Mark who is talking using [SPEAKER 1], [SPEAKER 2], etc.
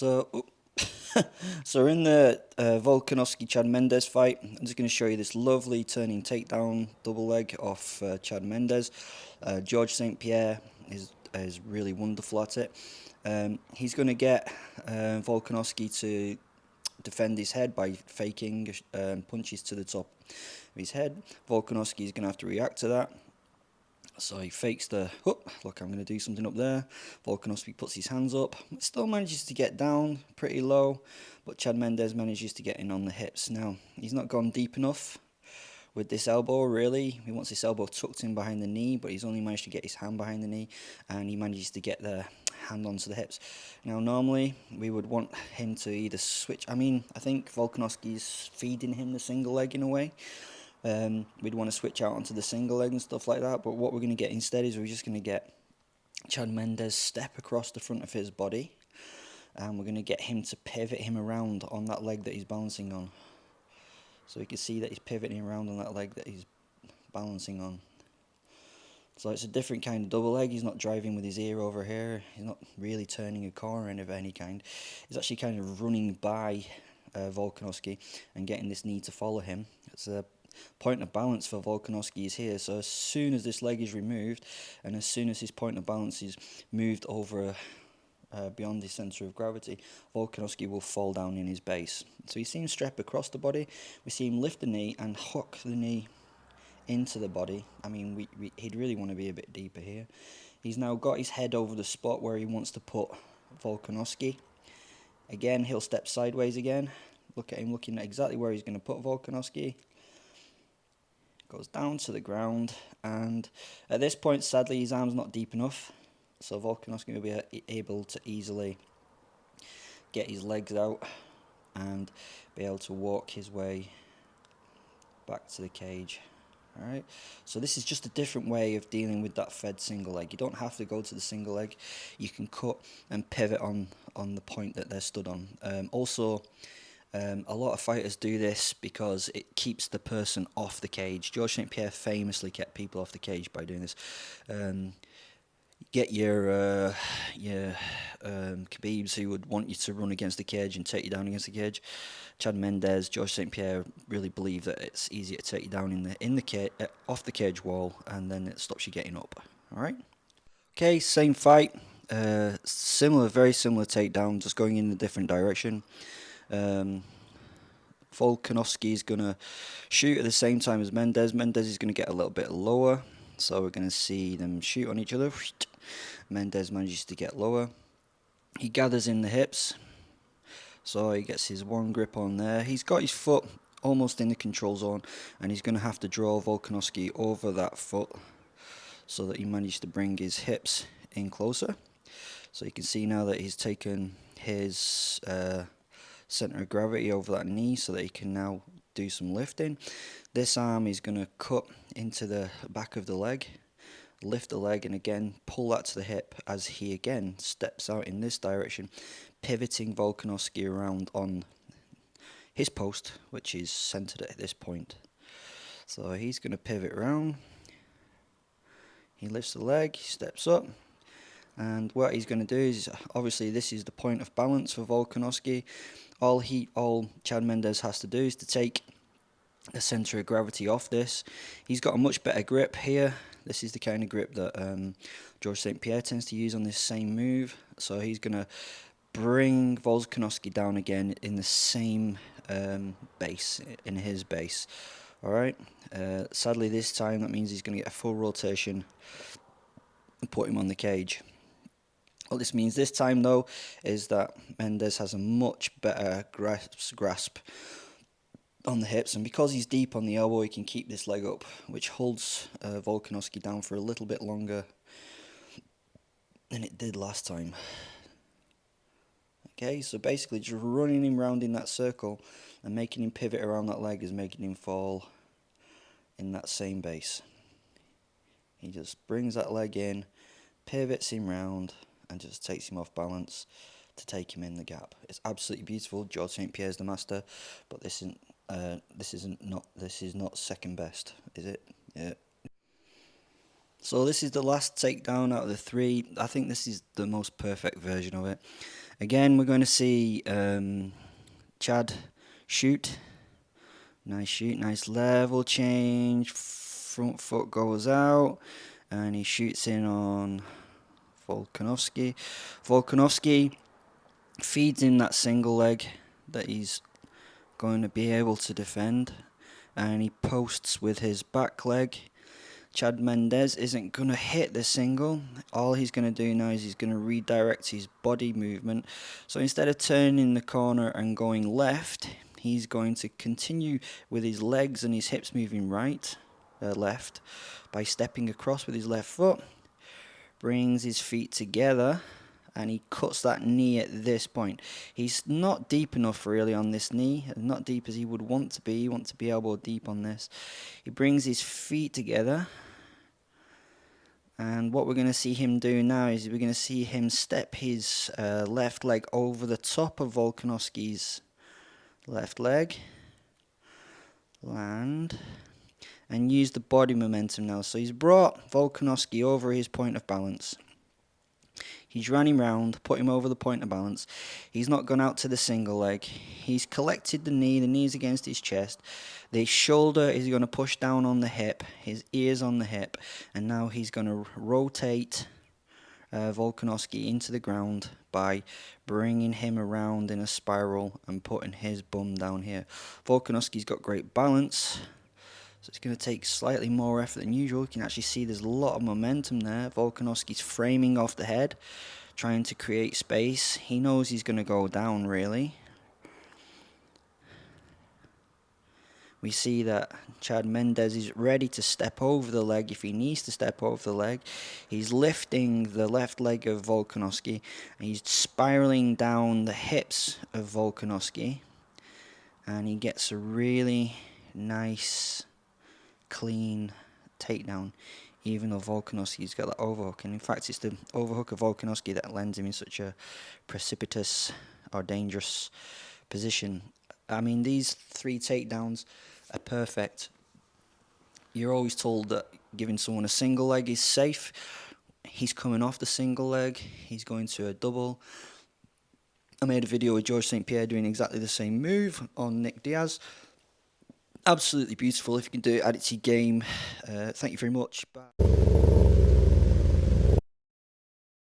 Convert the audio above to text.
[SPEAKER 1] So, so in the Volkanovski Chad Mendes fight, I'm just going to show you this lovely turning takedown double leg off Chad Mendes. George St. Pierre is really wonderful at it. He's going to get Volkanovski to defend his head by faking punches to the top of his head. Volkanovski is going to have to react to that. So he fakes the, oh, look, I'm going to do something up there. Volkanovski puts his hands up, still manages to get down pretty low, but Chad Mendes manages to get in on the hips. Now, he's not gone deep enough with this elbow, really. He wants this elbow tucked in behind the knee, but he's only managed to get his hand behind the knee, and he manages to get the hand onto the hips. Now, normally, we would want him to either switch. I think Volkanovski's feeding him the single leg in a way. We'd want to switch out onto the single leg and stuff like that, but what we're going to get instead is we're just going to get Chad Mendes step across the front of his body, and we're going to get him to pivot him around on that leg that he's balancing on. So you can see that he's pivoting around on that leg that he's balancing on. So it's a different kind of double leg. He's not driving with his ear over here. He's not really turning a corner of any kind. He's actually kind of running by Volkanovski and getting this knee to follow him. It's a point of balance for Volkanovski is here, so as soon as this leg is removed and as soon as his point of balance is moved over beyond the centre of gravity, Volkanovski will fall down in his base. So you see him step across the body, we see him lift the knee and hook the knee into the body. He'd really want to be a bit deeper here. He's now got his head over the spot where he wants to put Volkanovski. Again, he'll step sideways again. Look at him looking at exactly where he's going to put Volkanovski. Goes down to the ground, and at this point, sadly, his arm's not deep enough, so Volkanovski will be able to easily get his legs out and be able to walk his way back to the cage. Alright, so this is just a different way of dealing with that fed single leg. You don't have to go to the single leg. You can cut and pivot on the point that they're stood on. A lot of fighters do this because it keeps the person off the cage. George St. Pierre famously kept people off the cage by doing this. Get your Khabibs who would want you to run against the cage and take you down against the cage. Chad Mendes, George St. Pierre really believe that it's easier to take you down off the cage wall, and then it stops you getting up. All right. Okay, same fight. Very similar takedown, just going in a different direction. Volkanovski is going to shoot at the same time as Mendes. Mendes is going to get a little bit lower, so we're going to see them shoot on each other. Mendes manages to get lower. He gathers in the hips, so he gets his one grip on there. He's got his foot almost in the control zone, and he's going to have to draw Volkanovski over that foot so that he managed to bring his hips in closer. So you can see now that he's taken his centre of gravity over that knee so that he can now do some lifting. This arm is going to cut into the back of the leg, lift the leg, and again pull that to the hip as he again steps out in this direction, pivoting Volkanovski around on his post, which is centered at this point. So he's going to pivot around. He lifts the leg, he steps up, and what he's going to do is, obviously this is the point of balance for Volkanovski. All Chad Mendes has to do is to take the centre of gravity off this. He's got a much better grip here. This is the kind of grip that George St. Pierre tends to use on this same move. So he's going to bring Volkanovski down again in the same base, in his base. Alright, sadly this time that means he's going to get a full rotation and put him on the cage. What this means this time though is that Mendes has a much better grasp on the hips, and because he's deep on the elbow he can keep this leg up, which holds Volkanovski down for a little bit longer than it did last time. Okay, so basically just running him round in that circle and making him pivot around that leg is making him fall in that same base. He just brings that leg in, pivots him round, and just takes him off balance to take him in the gap. It's absolutely beautiful. George St. Pierre's the master, but this is not second best, is it? Yeah. So this is the last takedown out of the three. I think this is the most perfect version of it. Again, we're going to see Chad shoot. Nice shoot, nice level change. Front foot goes out, and he shoots in on Volkanovski. Volkanovski feeds in that single leg that he's going to be able to defend, and he posts with his back leg. Chad Mendes isn't going to hit the single. All he's going to do now is he's going to redirect his body movement. So instead of turning the corner and going left, he's going to continue with his legs and his hips moving left, by stepping across with his left foot. Brings his feet together, and he cuts that knee at this point. He's not deep enough really on this knee, not deep as he would want to be. He wants to be elbow deep on this. He brings his feet together, and what we're going to see him do now is we're going to see him step his left leg over the top of Volkanovski's left leg, land, and use the body momentum now. So he's brought Volkanovski over his point of balance. He's run him round, put him over the point of balance. He's not gone out to the single leg. He's collected the knee's against his chest. The shoulder is going to push down on the hip, his ear's on the hip, and now he's going to rotate Volkanovski into the ground by bringing him around in a spiral and putting his bum down here. Volkanovski's got great balance, so it's going to take slightly more effort than usual. You can actually see there's a lot of momentum there. Volkanovski's framing off the head, trying to create space. He knows he's going to go down, really. We see that Chad Mendes is ready to step over the leg if he needs to step over the leg. He's lifting the left leg of Volkanovski, and he's spiraling down the hips of Volkanovski, and he gets a really nice, clean takedown, even though Volkanovski's got that overhook. And in fact, it's the overhook of Volkanovski that lands him in such a precipitous or dangerous position. I mean, these 3 takedowns are perfect. You're always told that giving someone a single leg is safe. He's coming off the single leg. He's going to a double. I made a video with George St. Pierre doing exactly the same move on Nick Diaz. Absolutely beautiful. If you can do it, add it to your game. Thank you very much. Bye.